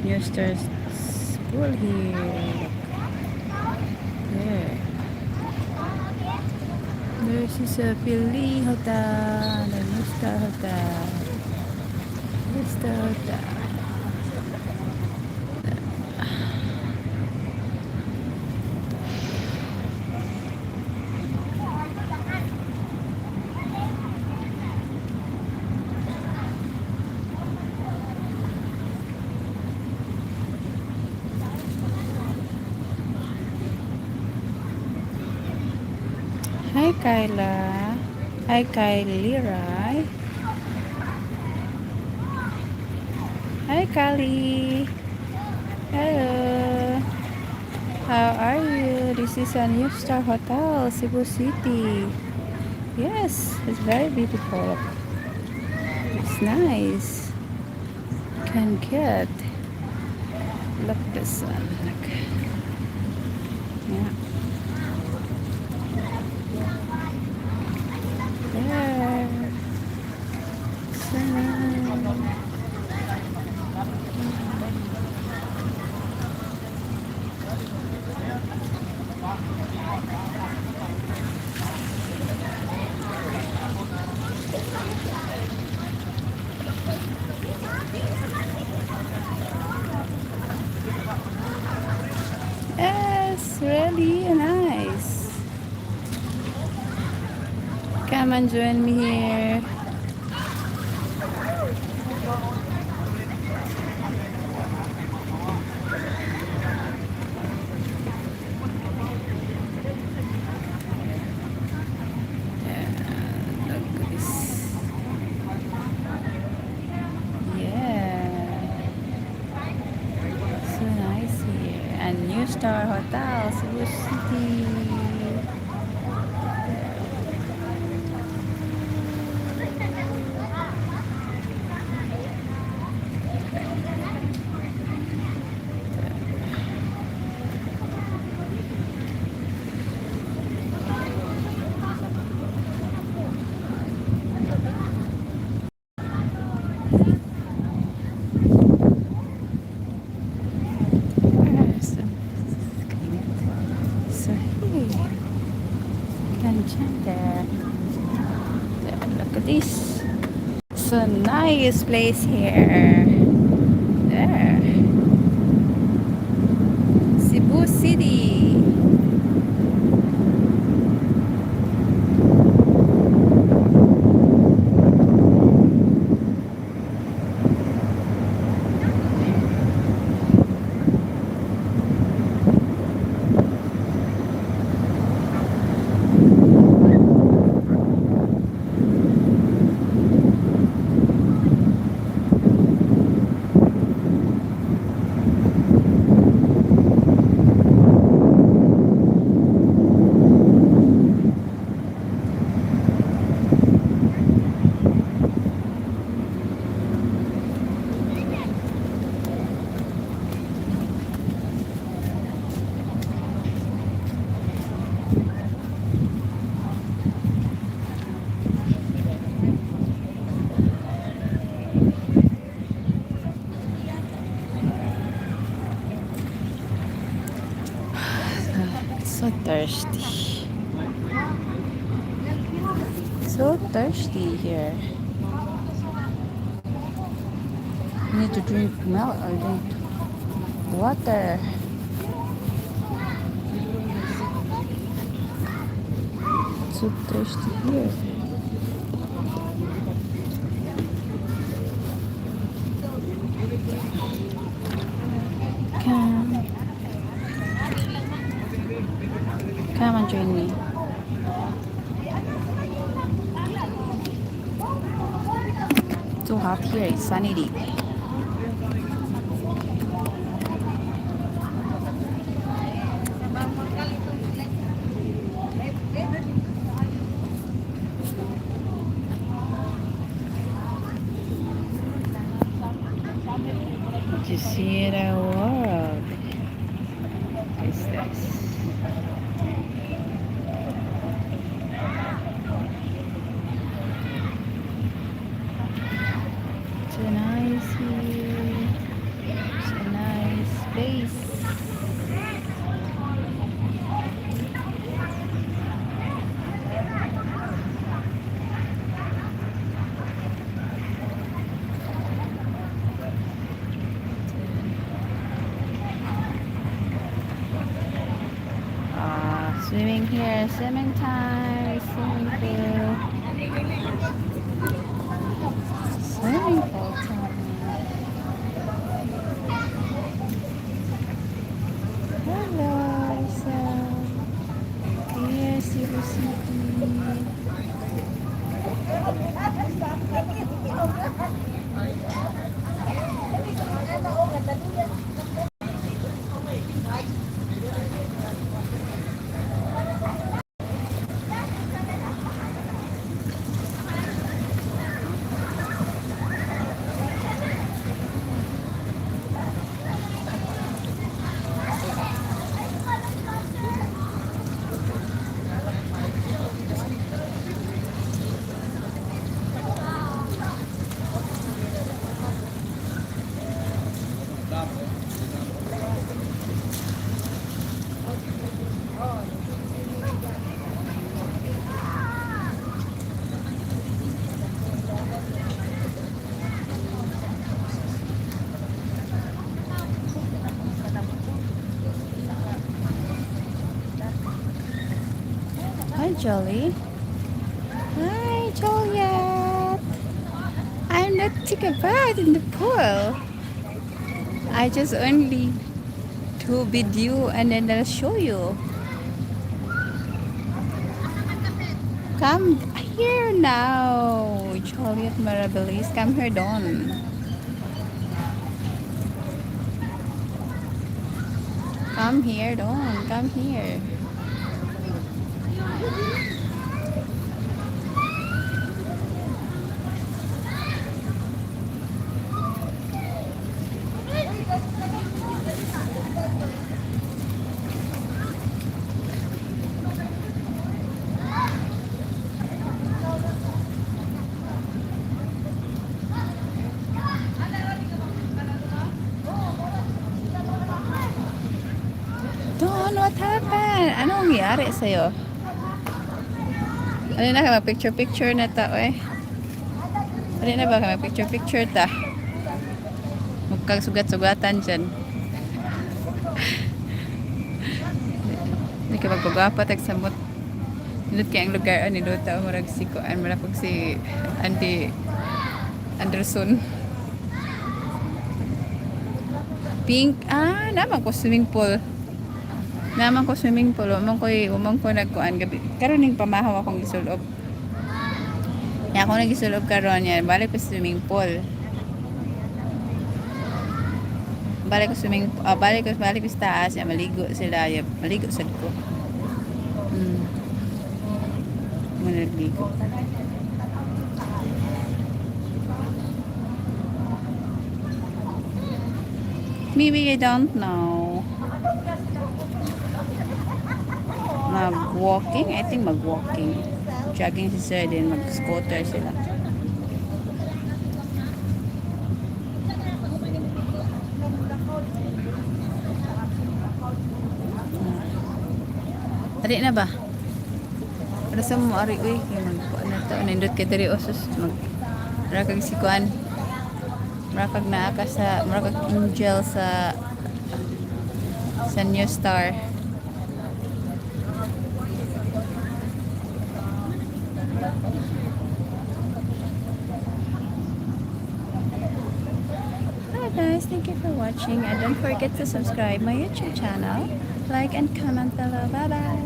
New stars pool here. There. This is a Philly hotel. The new star hotel. New star hotel. Hi Kyla. Hi Kylie, right? Hi Kylie. Hello. How are you? This is a new star hotel, Cebu City. Yes, it's very beautiful. It's nice. Can get. Look the sun. Look. Yeah. There. Sun. Yes, really nice. Come and join me here. Look at this. Yeah, so nice here. And New Star Hotel, Cebu City. So here, can jump there. Look at this. So nice place here. There. Cebu City. So thirsty. So thirsty here. I need to drink milk or drink water. So thirsty here. Come. Come and join me. Too hot here. It's sunny day. To see the world. Is this? So nice here. So nice. Swimming here, swimming time, swimming pool. Swimming pool time. Hello, Lisa. Here, Cebu City. Hi, Jolly. Hi, Juliet. I'm not take a bath in the pool. I just only do video and then I'll show you. Come here now, Juliet Marabilis. Come here, Don. Come here, Don. Come here. Don, what happened? Ano nangyari sa'yo? Ano na ka mag-picture-picture na ta, eh? Ano na ba ka mag-picture-picture ta? Magkasugat-sugatan dyan. Hindi ka magpagwapa, tagsamot. Nilot kaya ang lugar, nilot ta, marag sikoan, malapag si Andy Anderson. Pink, naman ko swimming pool. Naman ko swimming pool, umang ko nagkuan gabi. Karon ning pamahaw akong gisulob. Ya ako nagisulob karon yan, balik ko swimming pool. Balik ko sa taas, ya maligo sila, ya maligo sad ko. Maligo. Maybe I don't know. Mag-walking? I think mag-walking. Jogging si Sir din, mag-scooter sila. Ari na ba? Para sa mo, ari, uy, mag-kuan na to. Nindot ka dari osos. Marakag si kuan. Marakag na ka sa, marakag angel sa New Star. Hi guys, thank you for watching and don't forget to subscribe my YouTube channel, like and comment below. Bye bye.